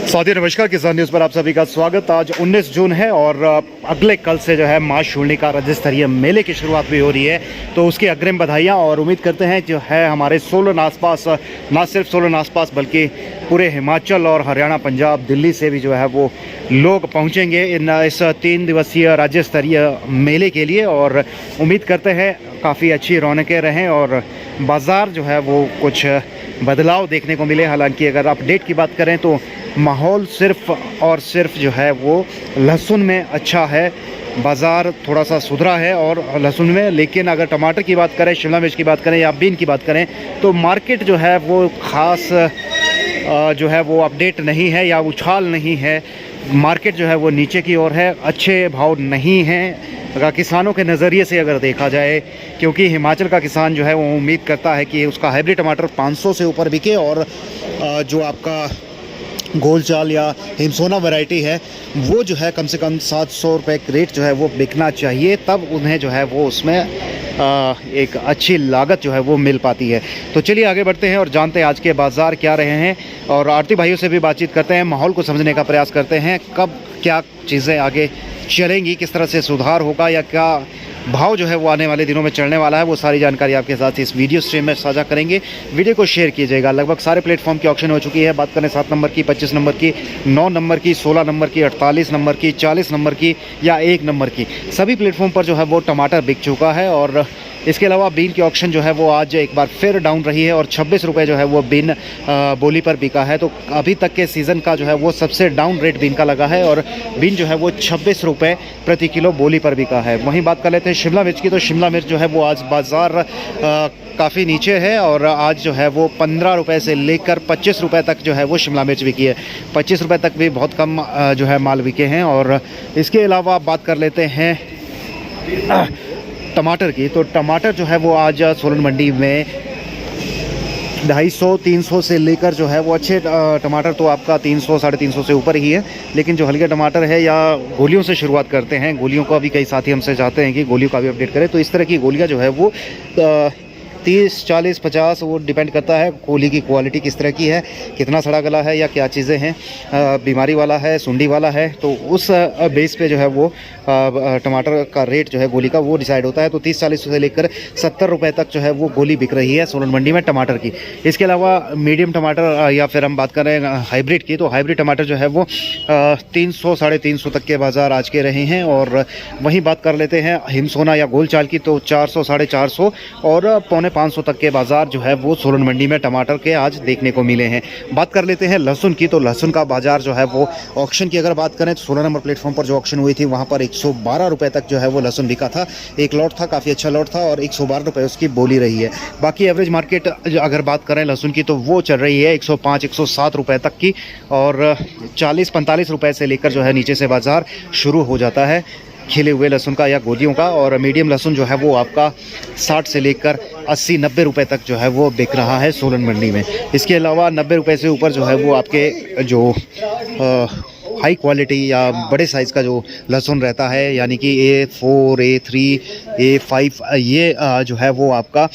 साथी नमस्कार, किसान न्यूज़ पर आप सभी का स्वागत। आज 19 जून है और अगले कल से जो है माँ शूलिनी का राज्य स्तरीय मेले की शुरुआत भी हो रही है, तो उसकी अग्रिम बधाइयाँ। और उम्मीद करते हैं जो है हमारे सोलन आसपास, ना सिर्फ सोलन आसपास बल्कि पूरे हिमाचल और हरियाणा, पंजाब, दिल्ली से भी जो है वो लोग पहुँचेंगे इस 3 दिवसीय राज्य स्तरीय मेले के लिए। और उम्मीद करते हैं काफ़ी अच्छी रौनकें रहें और बाज़ार जो है वो कुछ बदलाव देखने को मिले। हालांकि अगर आप डेट की बात करें तो माहौल सिर्फ़ और सिर्फ जो है वो लहसुन में अच्छा है, बाज़ार थोड़ा सा सुधरा है और लहसुन में। लेकिन अगर टमाटर की बात करें, शिमला मिर्च की बात करें या बीन की बात करें तो मार्केट जो है वो ख़ास जो है वो अपडेट नहीं है या उछाल नहीं है। मार्केट जो है वो नीचे की ओर है, अच्छे भाव नहीं हैं अगर किसानों के नज़रिए से अगर देखा जाए, क्योंकि हिमाचल का किसान जो है वो उम्मीद करता है कि उसका हाइब्रिड टमाटर 500 से ऊपर बिके और जो आपका गोल चाल या हिमसोना वैरायटी है वो जो है कम से कम 700 रुपये रेट जो है वो बिकना चाहिए, तब उन्हें जो है वो उसमें एक अच्छी लागत जो है वो मिल पाती है। तो चलिए आगे बढ़ते हैं और जानते हैं आज के बाज़ार क्या रहे हैं और आड़ती भाइयों से भी बातचीत करते हैं, माहौल को समझने का प्रयास करते हैं, कब क्या चीज़ें आगे चलेंगी, किस तरह से सुधार होगा या क्या भाव जो है वो आने वाले दिनों में चढ़ने वाला है। वो सारी जानकारी आपके साथ इस वीडियो स्ट्रीम में साझा करेंगे। वीडियो को शेयर कीजिएगा। लगभग सारे प्लेटफॉर्म की ऑक्शन हो चुकी है। बात करें 7 नंबर की, 25 नंबर की, 9 नंबर की, 16 नंबर की, 48 नंबर की, 40 नंबर की या 1 नंबर की, सभी प्लेटफॉर्म पर जो है वो टमाटर बिक चुका है। और इसके अलावा बीन की ऑक्शन जो है वो आज एक बार फिर डाउन रही है और 26 रुपये जो है वो बीन बोली पर बिका है। तो अभी तक के सीज़न का जो है वो सबसे डाउन रेट बीन का लगा है और बीन जो है वो 26 रुपये प्रति किलो बोली पर बिका है। वहीं बात कर लेते हैं शिमला मिर्च की, तो शिमला मिर्च जो है वो आज बाज़ार काफ़ी नीचे है और आज जो है वो 15 रुपये से लेकर 25 रुपये तक जो है वो शिमला मिर्च बिकी है। 25 रुपये तक भी बहुत कम जो है माल बिके हैं। और इसके अलावा बात कर लेते हैं टमाटर की, तो टमाटर जो है वो आज सोलन मंडी में 250-300 से लेकर जो है वो अच्छे टमाटर तो आपका 300 साढ़े 300 से ऊपर ही है। लेकिन जो हल्के टमाटर है या गोलियों से शुरुआत करते हैं, गोलियों का भी कई साथी हमसे चाहते हैं कि गोलियों का भी अपडेट करें, तो इस तरह की गोलियां जो है वो 30, 40, 50 वो डिपेंड करता है गोली की क्वालिटी किस तरह की है, कितना सड़ा गला है या क्या चीज़ें हैं, बीमारी वाला है, सुंडी वाला है, तो उस बेस पे जो है वो टमाटर का रेट जो है गोली का वो डिसाइड होता है। तो 30-40 से लेकर 70 रुपये तक जो है वो गोली बिक रही है सोलन मंडी में टमाटर की। इसके अलावा मीडियम टमाटर या फिर हम बात करें हाइब्रिड की, तो हाइब्रिड टमाटर जो है वो 300 साढ़े 300 तक के बाज़ार आज के रहे हैं। और वहीं बात कर लेते हैं हिमसोना या गोल चाल की, तो 400 साढ़े 400 और 450 तक के बाज़ार जो है वो सोलन मंडी में टमाटर के आज देखने को मिले हैं। बात कर लेते हैं लहसुन की, तो लहसुन का बाज़ार जो है वो ऑक्शन की अगर बात करें तो 16 नंबर प्लेटफॉर्म पर जो ऑक्शन हुई थी वहाँ पर 112 रुपये तक जो है वो लहसुन बिका था। एक लॉट था, काफ़ी अच्छा लॉट था और 112 रुपये उसकी बोली रही है। बाकी एवरेज मार्केट अगर बात करें लहसुन की तो वो चल रही है 105-107 रुपये तक की और 40-45 रुपये से लेकर जो है नीचे से बाज़ार शुरू हो जाता है खिले हुए लहसुन का या गोलियों का। और मीडियम लहसुन जो है वो आपका 60 से लेकर 80-90 रुपये तक जो है वो बिक रहा है सोलन मंडी में। इसके अलावा 90 रुपये से ऊपर जो है वो आपके जो हाई क्वालिटी या बड़े साइज़ का जो लहसुन रहता है, यानी कि A4, A3, A5, ये जो है वो आपका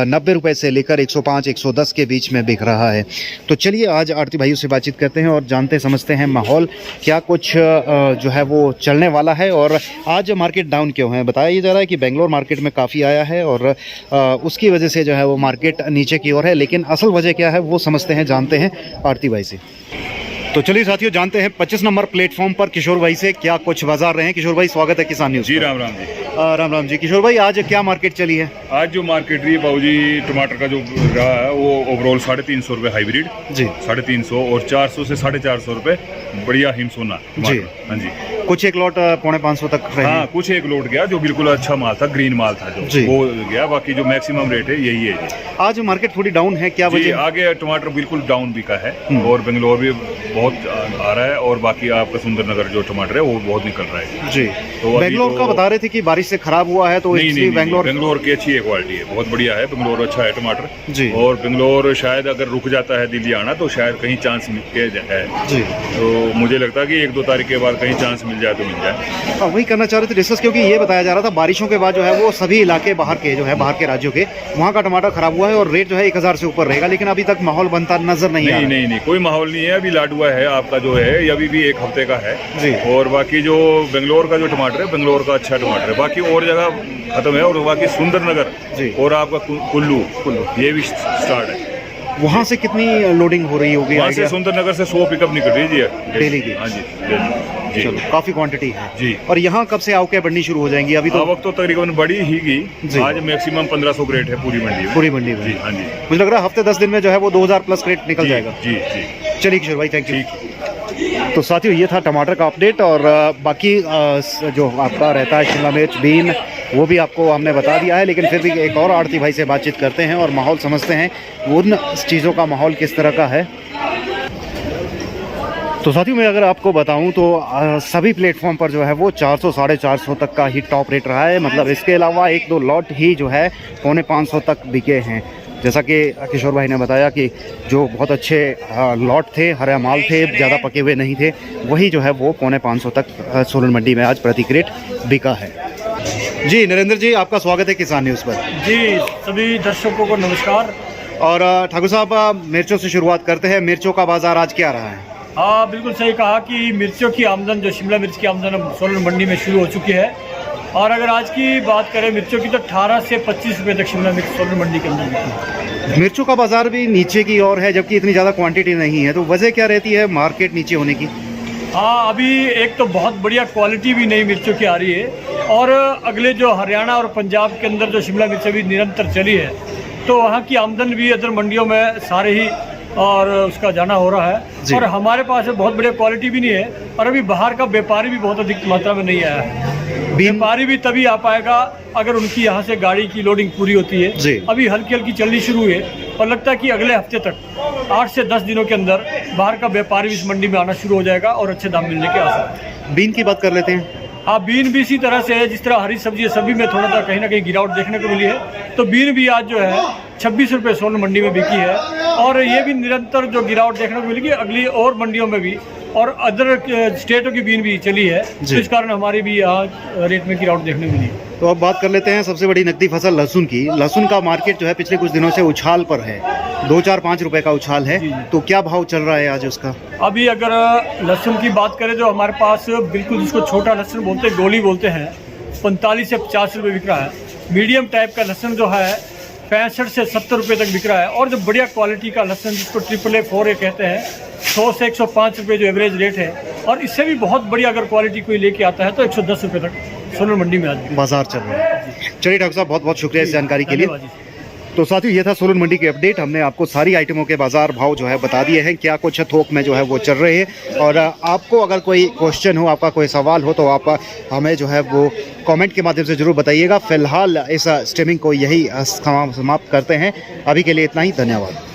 90 रुपये से लेकर 105-110 के बीच में बिक रहा है। तो चलिए आज आड़ती भाइयों से बातचीत करते हैं और जानते समझते हैं माहौल क्या कुछ जो है वो चलने वाला है। और आज मार्केट डाउन क्यों है, बताया जा रहा है कि बेंगलोर मार्केट में काफ़ी आया है और उसकी वजह से जो है वो मार्केट नीचे की ओर है। लेकिन असल वजह क्या है वो समझते हैं, जानते हैं आड़ती भाई से। तो चलिए साथियों जानते हैं 25 नंबर प्लेटफॉर्म पर किशोर भाई से क्या कुछ बाजार रहे हैं। किशोर भाई स्वागत है किसान न्यूज़। जी राम राम जी। राम राम जी। किशोर भाई आज क्या मार्केट चली है? आज जो मार्केट रही बाबू जी, टमाटर का जो रहा है वो ओवरऑल 350 रुपये हाइब्रिड जी, 350 और 400 से 450 रुपये बढ़िया हिमसोना जी। हाँ जी, कुछ एक लॉट 450 तक रहे। हाँ, कुछ एक लोट गया जो बिल्कुल अच्छा माल था, ग्रीन माल था जो वो गया। बाकी जो मैक्सिमम रेट है यही है जी। आज मार्केट थोड़ी डाउन है, क्या वजह? आगे टमाटर बिल्कुल डाउन बिका है और बेंगलोर भी बहुत आ रहा है और बाकी आपका सुंदरनगर जो टमाटर है वो बहुत निकल रहा है जी। तो बेंगलोर का बता रहे थे कि बारिश से खराब हुआ है तो इसलिए बेंगलोर की अच्छी है क्वालिटी है, बहुत बढ़िया है। बेंगलोर अच्छा है टमाटर जी। और बेंगलोर शायद अगर रुक जाता है दिल्ली आना तो शायद कहीं चांस मिल के है जी। तो मुझे लगता है कि 1-2 तारीख के बाद कहीं चांस मिल जाए तो मिल जाए। वही करना चाह रहे थे डिस्कस, क्योंकि ये बताया जा रहा था बारिशों के बाद जो है वो सभी इलाके बाहर के जो है बाहर के राज्यों के वहाँ का टमाटर खराब हुआ है और रेट जो है 1000 से ऊपर रहेगा, लेकिन अभी तक माहौल बनता नजर नहीं आ रहा। नहीं कोई माहौल नहीं है, अभी लाडुआ है आपका जो है, ये अभी भी 1 हफ्ते का है जी। और बाकी जो बेंगलोर का जो टमाटर है, बेंगलोर का अच्छा टमाटर है, बाकी और जगह खत्म है। और बाकी सुंदरनगर जी और आपका कुल्लू ये भी स्टार्ट है। वहाँ से कितनी लोडिंग हो रही होगी? वहाँ से सुंदरनगर से 100 पिकअप निकल रही है डेली की? हाँ जी जी। चलो, काफी क्वांटिटी है जी। और यहाँ कब से आवकें बढ़नी शुरू हो जाएंगी? अभी तो आवक तो तकरीबन बढ़ी ही गई, आज मैक्सिमम 1500 क्रेट है पूरी मंडी में। पूरी मंडी में जी हाँ जी। मुझे लग रहा है हफ्ते 10 दिन में जो है वो 2000 प्लस क्रेट निकल जाएगा। जी जी। चलिए किशोर भाई, थैंक यू। तो साथियों, ये था टमाटर का अपडेट और बाकी जो आपका रहता है शिमला मिर्च, बीन, वो भी आपको हमने बता दिया है, लेकिन फिर भी एक और आड़ती भाई से बातचीत करते हैं और माहौल समझते हैं उन चीज़ों का माहौल किस तरह का है। तो साथियों, मैं अगर आपको बताऊं तो सभी प्लेटफॉर्म पर जो है वो 400 साढ़े 400 तक का ही टॉप रेट रहा है। मतलब इसके अलावा 1-2 लॉट ही जो है 450 तक बिके हैं। जैसा कि किशोर भाई ने बताया कि जो बहुत अच्छे लॉट थे, हरा माल थे, ज़्यादा पके हुए नहीं थे, वही जो है वो 450 तक सोलन मंडी में आज प्रति क्रेट बिका है। जी नरेंद्र जी, आपका स्वागत है किसान न्यूज़ पर। जी, सभी दर्शकों को नमस्कार। और ठाकुर साहब, मिर्चों से शुरुआत करते हैं। मिर्चों का बाज़ार आज क्या रहा है? हाँ, बिल्कुल सही कहा कि मिर्चों की आमदन, जो शिमला मिर्च की आमदन सोलन मंडी में शुरू हो चुकी है। और अगर आज की बात करें मिर्चों की, तो 18 से 25 रुपये तक शिमला मिर्च सोलन मंडी के अंदर बिकती है। मिर्चों का बाज़ार भी नीचे की ओर है, जबकि इतनी ज़्यादा क्वांटिटी नहीं है, तो वजह क्या रहती है मार्केट नीचे होने की? हाँ, अभी एक तो बहुत बढ़िया क्वालिटी भी नई मिर्चों की आ रही है, और अगले जो हरियाणा और पंजाब के अंदर जो शिमला मिर्च अभी निरंतर चली है, तो वहाँ की आमदन भी अदर मंडियों में सारे ही और उसका जाना हो रहा है। और हमारे पास बहुत बढ़िया क्वालिटी भी नहीं है, और अभी बाहर का व्यापारी भी बहुत अधिक मात्रा में नहीं आया है। व्यापारी भी तभी आ पाएगा अगर उनकी यहाँ से गाड़ी की लोडिंग पूरी होती है। अभी हल्की हल्की चलनी शुरू है और लगता है कि अगले हफ्ते तक 8 से 10 दिनों के अंदर बाहर का व्यापारी भी इस मंडी में आना शुरू हो जाएगा और अच्छे दाम मिलने के आसार है। बीन की बात कर लेते हैं। हाँ, बीन भी इसी तरह से है, जिस तरह हरी सब्जी है सभी में थोड़ा सा कहीं ना कहीं गिरावट देखने को मिली है, तो बीन भी आज जो है 26 रुपये सोलन मंडी में बिकी है। और ये भी निरंतर जो गिरावट देखने को मिलेगी अगली और मंडियों में भी, और अदर स्टेटों की बीन भी चली है, तो इस कारण हमारी भी यहाँ रेट में गिरावट देखने को मिली है। तो अब बात कर लेते हैं सबसे बड़ी नकदी फसल लहसुन की। लहसुन का मार्केट जो है पिछले कुछ दिनों से उछाल पर है, 2-4-5 रुपए का उछाल है। तो क्या भाव चल रहा है आज उसका? अभी अगर लहसुन की बात करें तो हमारे पास बिल्कुल, जिसको छोटा लहसुन बोलते हैं, गोली बोलते हैं, 45 से 50 रुपये बिक रहा है। मीडियम टाइप का लहसुन जो है 65 से 70 रुपये तक बिक रहा है। और जो बढ़िया क्वालिटी का लहसुन, जिसको AAA 4A कहते हैं, 100 से 105 रुपये जो एवरेज रेट है, और इससे भी बहुत बढ़िया अगर क्वालिटी कोई लेके आता है तो 110 रुपये तक सोलन मंडी में आज बाजार चल रहा है। चलिए ठाकुर साहब, बहुत बहुत शुक्रिया इस जानकारी के लिए। तो साथियों, ये था सोलन मंडी की अपडेट। हमने आपको सारी आइटमों के बाजार भाव जो है बता दिए हैं, क्या कुछ थोक में जो है वो चल रहे हैं। और आपको अगर कोई क्वेश्चन हो, आपका कोई सवाल हो, तो आप हमें जो है वो कमेंट के माध्यम से ज़रूर बताइएगा। फिलहाल इस स्ट्रीमिंग को यही समाप्त करते हैं। अभी के लिए इतना ही, धन्यवाद।